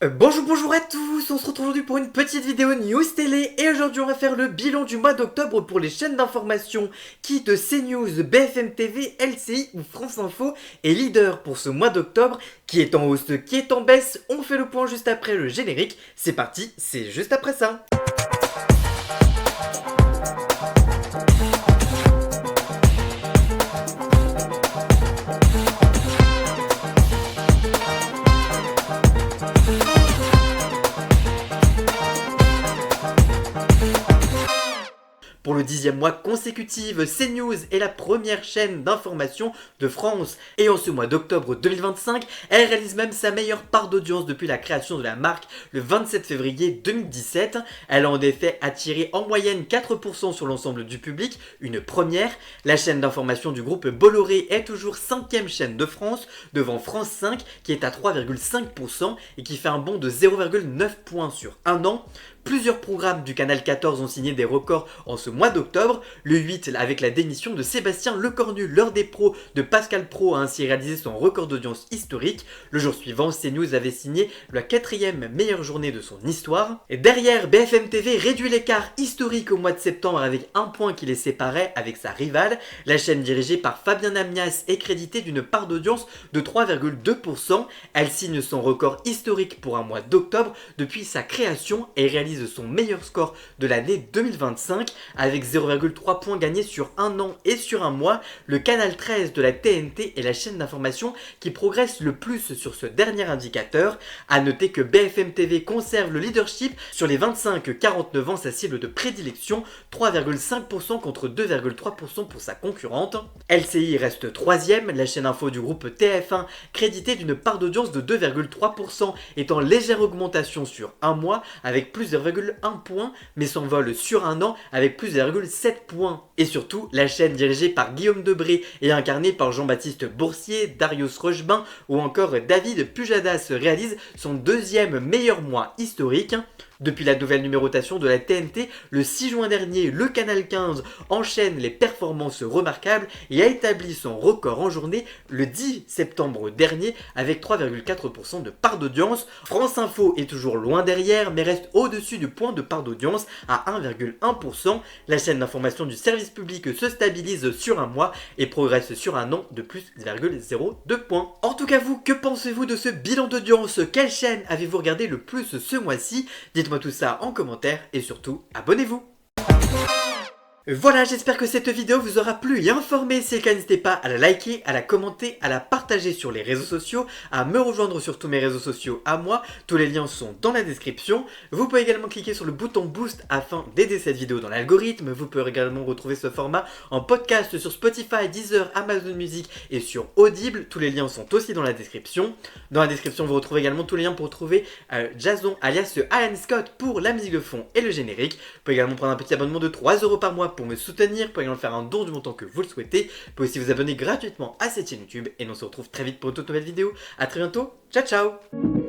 Bonjour à tous, on se retrouve aujourd'hui pour une petite vidéo news télé et aujourd'hui on va faire le bilan du mois d'octobre pour les chaînes d'information qui de CNews, BFM TV, LCI ou France Info est leader pour ce mois d'octobre, qui est en hausse, qui est en baisse. On fait le point juste après le générique, c'est parti, c'est juste après ça. Pour le 10e mois consécutif, CNews est la première chaîne d'information de France. Et en ce mois d'octobre 2025, elle réalise même sa meilleure part d'audience depuis la création de la marque le 27 février 2017. Elle a en effet attiré en moyenne 4% sur l'ensemble du public, une première. La chaîne d'information du groupe Bolloré est toujours 5e chaîne de France, devant France 5 qui est à 3,5% et qui fait un bond de 0,9 points sur un an. Plusieurs programmes du canal 14 ont signé des records en ce mois d'octobre. Le 8 avec la démission de Sébastien Lecornu, l'heure des pros de Pascal Praud, a ainsi réalisé son record d'audience historique. Le jour suivant, CNews avait signé la 4e meilleure journée de son histoire. Et derrière, BFM TV réduit l'écart historique au mois de septembre avec un point qui les séparait avec sa rivale. La chaîne dirigée par Fabien Amias est créditée d'une part d'audience de 3,2%. Elle signe son record historique pour un mois d'octobre depuis sa création et réalise son meilleur score de l'année 2025 avec 0,3 points gagnés sur un an et sur un mois. Le canal 13 de la TNT est la chaîne d'information qui progresse le plus sur ce dernier indicateur. A noter que BFM TV conserve le leadership sur les 25-49 ans, sa cible de prédilection, 3,5% contre 2,3% pour sa concurrente. LCI reste 3e, la chaîne info du groupe TF1 créditée d'une part d'audience de 2,3% est en légère augmentation sur un mois avec plus de 0,1 point, mais s'envole sur un an avec plus de 0,7 points. Et surtout, la chaîne dirigée par Guillaume Debré et incarnée par Jean-Baptiste Boursier, Darius Rochebin ou encore David Pujadas réalise son 2e meilleur mois historique. Depuis la nouvelle numérotation de la TNT, le 6 juin dernier, le canal 15 enchaîne les performances remarquables et a établi son record en journée le 10 septembre dernier avec 3,4% de part d'audience. France Info est toujours loin derrière mais reste au-dessus du point de part d'audience à 1,1%. La chaîne d'information du service public se stabilise sur un mois et progresse sur un an de plus 0,02 points. En tout cas vous, que pensez-vous de ce bilan d'audience? Quelle chaîne avez-vous regardé le plus ce mois-ci? Dites-moi tout ça en commentaire et surtout, abonnez-vous! Voilà, j'espère que cette vidéo vous aura plu et informé. Si c'est le cas, n'hésitez pas à la liker, à la commenter, à la partager sur les réseaux sociaux, à me rejoindre sur tous mes réseaux sociaux à moi. Tous les liens sont dans la description. Vous pouvez également cliquer sur le bouton boost afin d'aider cette vidéo dans l'algorithme. Vous pouvez également retrouver ce format en podcast sur Spotify, Deezer, Amazon Music et sur Audible. Tous les liens sont aussi dans la description. Dans la description, vous retrouvez également tous les liens pour retrouver Jason alias Alan Scott pour la musique de fond et le générique. Vous pouvez également prendre un petit abonnement de 3€ par mois pour me soutenir, vous pouvez également faire un don du montant que vous le souhaitez. Vous pouvez aussi vous abonner gratuitement à cette chaîne YouTube et on se retrouve très vite pour une toute nouvelle vidéo. A très bientôt, ciao ciao.